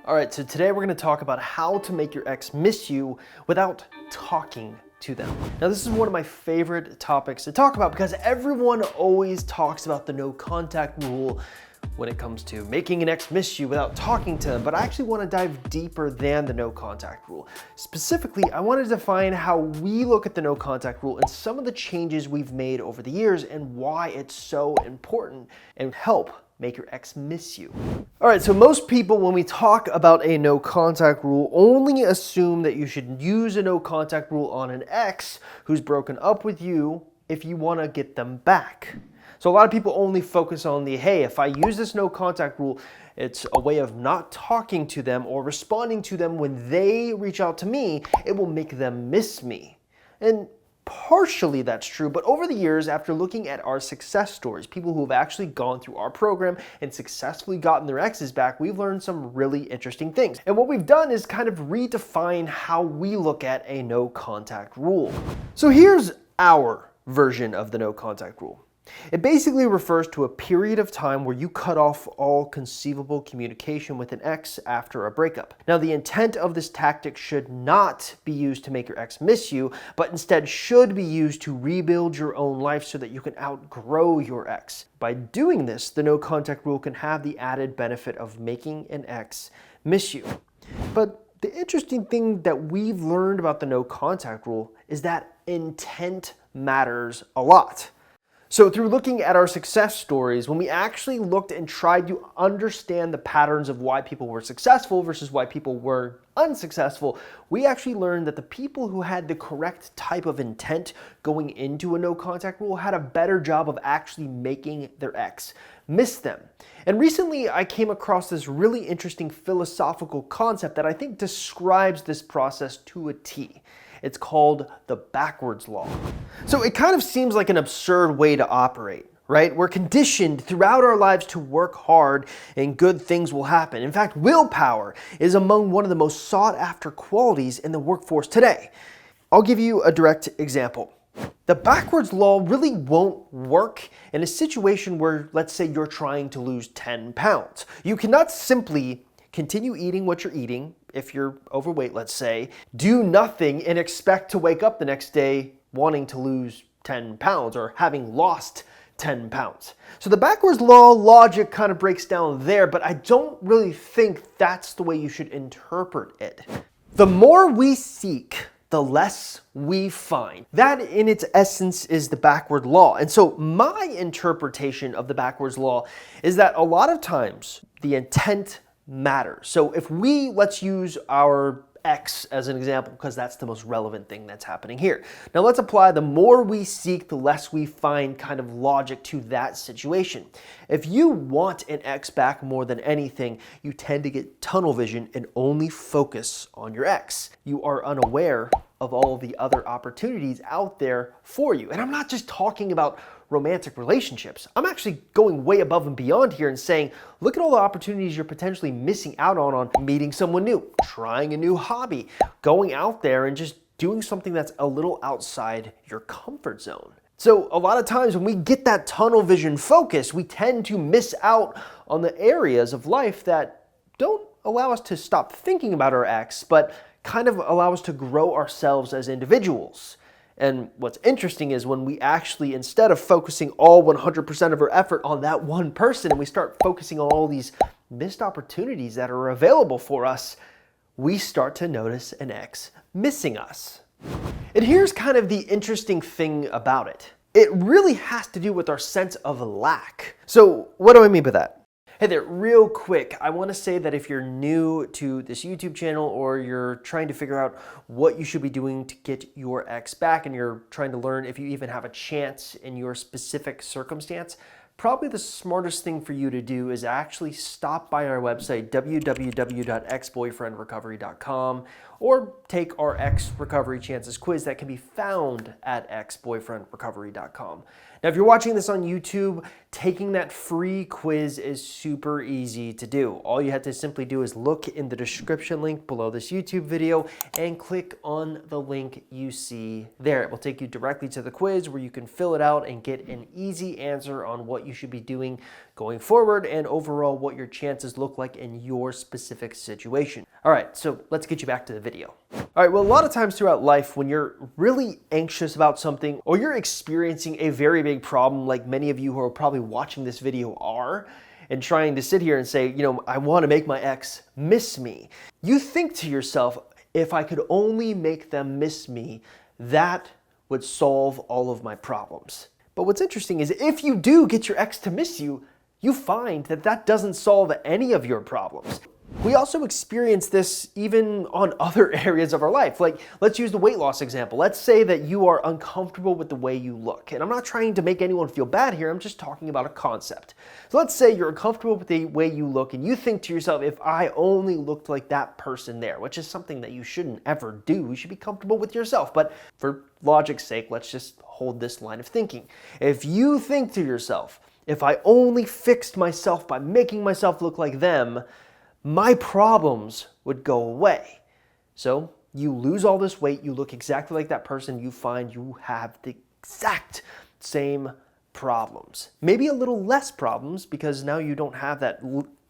All right, so today we're going to talk about how to make your ex miss you without talking to them. Now, this is one of my favorite topics to talk about because everyone always talks about the no contact rule when it comes to making an ex miss you without talking to them, but I actually want to dive deeper than the no contact rule. Specifically, I want to define how we look at the no contact rule and some of the changes we've made over the years and why it's so important and help make your ex miss you. All right, so most people, when we talk about a no contact rule, only assume that you should use a no contact rule on an ex who's broken up with you if you want to get them back. So a lot of people only focus on the, hey, if I use this no contact rule, it's a way of not talking to them or responding to them when they reach out to me, it will make them miss me. And partially that's true, but over the years, after looking at our success stories, people who have actually gone through our program and successfully gotten their exes back, we've learned some really interesting things. And what we've done is kind of redefine how we look at a no contact rule. So here's our version of the no contact rule. It basically refers to a period of time where you cut off all conceivable communication with an ex after a breakup. Now, the intent of this tactic should not be used to make your ex miss you, but instead should be used to rebuild your own life so that you can outgrow your ex. By doing this, the no contact rule can have the added benefit of making an ex miss you. But the interesting thing that we've learned about the no contact rule is that intent matters a lot. So through looking at our success stories, when we actually looked and tried to understand the patterns of why people were successful versus why people were unsuccessful, we actually learned that the people who had the correct type of intent going into a no contact rule had a better job of actually making their ex miss them. And recently I came across this really interesting philosophical concept that I think describes this process to a T. It's called the backwards law. So it kind of seems like an absurd way to operate, right? We're conditioned throughout our lives to work hard and good things will happen. In fact, willpower is among one of the most sought after qualities in the workforce today. I'll give you a direct example. The backwards law really won't work in a situation where, let's say, you're trying to lose 10 pounds. You cannot simply continue eating what you're eating, if you're overweight, let's say, do nothing and expect to wake up the next day wanting to lose 10 pounds or having lost 10 pounds. So the backwards law logic kind of breaks down there, but I don't really think that's the way you should interpret it. The more we seek, the less we find. That in its essence is the backward law. And so my interpretation of the backwards law is that a lot of times the intent matters. So if let's use our ex as an example because that's the most relevant thing that's happening here. Now let's apply the more we seek, the less we find kind of logic to that situation. If you want an ex back more than anything, you tend to get tunnel vision and only focus on your ex. You are unaware of all the other opportunities out there for you. And I'm not just talking about romantic relationships. I'm actually going way above and beyond here and saying, look at all the opportunities you're potentially missing out on meeting someone new, trying a new hobby, going out there and just doing something that's a little outside your comfort zone. So a lot of times when we get that tunnel vision focus, we tend to miss out on the areas of life that don't allow us to stop thinking about our ex, but kind of allow us to grow ourselves as individuals. And what's interesting is when we actually, instead of focusing all 100% of our effort on that one person and we start focusing on all these missed opportunities that are available for us, we start to notice an ex missing us. And here's kind of the interesting thing about it. It really has to do with our sense of lack. So what do I mean by that? Hey there, real quick, I want to say that if you're new to this YouTube channel or you're trying to figure out what you should be doing to get your ex back and you're trying to learn if you even have a chance in your specific circumstance, probably the smartest thing for you to do is actually stop by our website, www.exboyfriendrecovery.com, or take our Ex Recovery Chances quiz that can be found at exboyfriendrecovery.com. Now, if you're watching this on YouTube, taking that free quiz is super easy to do. All you have to simply do is look in the description link below this YouTube video and click on the link you see there. It will take you directly to the quiz where you can fill it out and get an easy answer on what you should be doing going forward and overall what your chances look like in your specific situation. All right, so let's get you back to the video. All right, well, a lot of times throughout life when you're really anxious about something or you're experiencing a very big problem like many of you who are probably watching this video are, and trying to sit here and say, I want to make my ex miss me. You think to yourself, if I could only make them miss me, that would solve all of my problems. But what's interesting is if you do get your ex to miss you, you find that that doesn't solve any of your problems. We also experience this even on other areas of our life. Like, let's use the weight loss example. Let's say that you are uncomfortable with the way you look. And I'm not trying to make anyone feel bad here. I'm just talking about a concept. So let's say you're uncomfortable with the way you look and you think to yourself, if I only looked like that person there, which is something that you shouldn't ever do. You should be comfortable with yourself. But for logic's sake, let's just hold this line of thinking. If you think to yourself, if I only fixed myself by making myself look like them, my problems would go away. So you lose all this weight, you look exactly like that person, you find you have the exact same problems. Maybe a little less problems because now you don't have that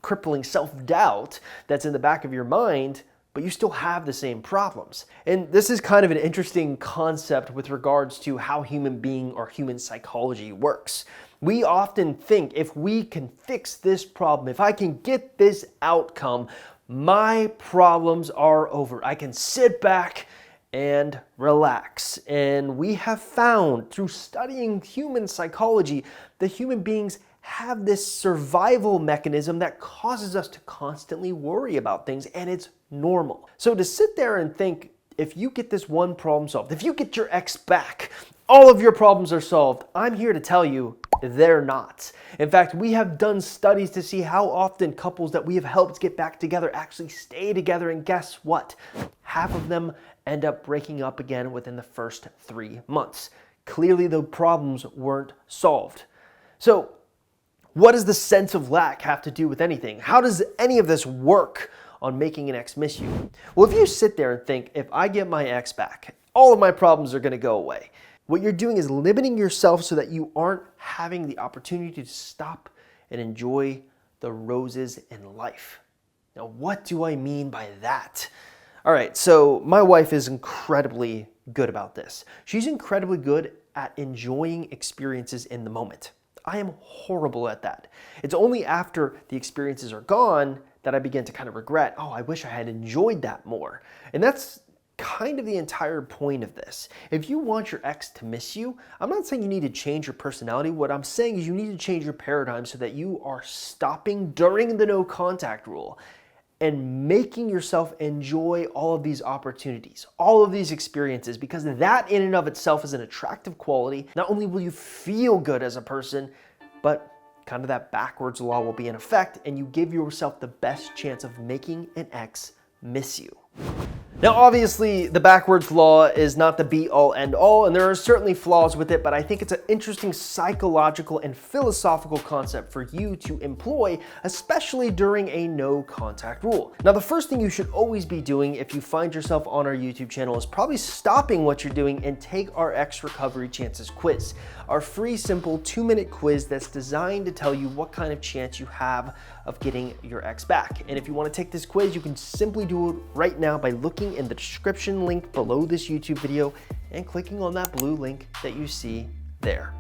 crippling self-doubt that's in the back of your mind, but you still have the same problems. And this is kind of an interesting concept with regards to how human being or human psychology works. We often think if we can fix this problem, if I can get this outcome, my problems are over. I can sit back and relax. And we have found through studying human psychology that human beings have this survival mechanism that causes us to constantly worry about things, and it's normal. So to sit there and think, if you get this one problem solved, if you get your ex back, all of your problems are solved, I'm here to tell you, they're not. In fact, we have done studies to see how often couples that we have helped get back together actually stay together, and guess what? Half of them end up breaking up again within the first 3 months. Clearly, the problems weren't solved. So, what does the sense of lack have to do with anything? How does any of this work on making an ex miss you? Well, if you sit there and think, if I get my ex back, all of my problems are going to go away. What you're doing is limiting yourself so that you aren't having the opportunity to stop and enjoy the roses in life. Now, what do I mean by that? All right, so my wife is incredibly good about this. She's incredibly good at enjoying experiences in the moment. I am horrible at that. It's only after the experiences are gone that I begin to kind of regret, oh, I wish I had enjoyed that more. And that's kind of the entire point of this. If you want your ex to miss you, I'm not saying you need to change your personality. What I'm saying is you need to change your paradigm so that you are stopping during the no contact rule and making yourself enjoy all of these opportunities, all of these experiences, because that in and of itself is an attractive quality. Not only will you feel good as a person, but kind of that backwards law will be in effect, and you give yourself the best chance of making an ex miss you. Now, obviously, the backwards law is not the be-all, end-all, and there are certainly flaws with it, but I think it's an interesting psychological and philosophical concept for you to employ, especially during a no-contact rule. Now, the first thing you should always be doing if you find yourself on our YouTube channel is probably stopping what you're doing and take our Ex Recovery Chances quiz, our free, simple 2-minute quiz that's designed to tell you what kind of chance you have of getting your ex back. And if you want to take this quiz, you can simply do it right now by looking in the description link below this YouTube video and clicking on that blue link that you see there.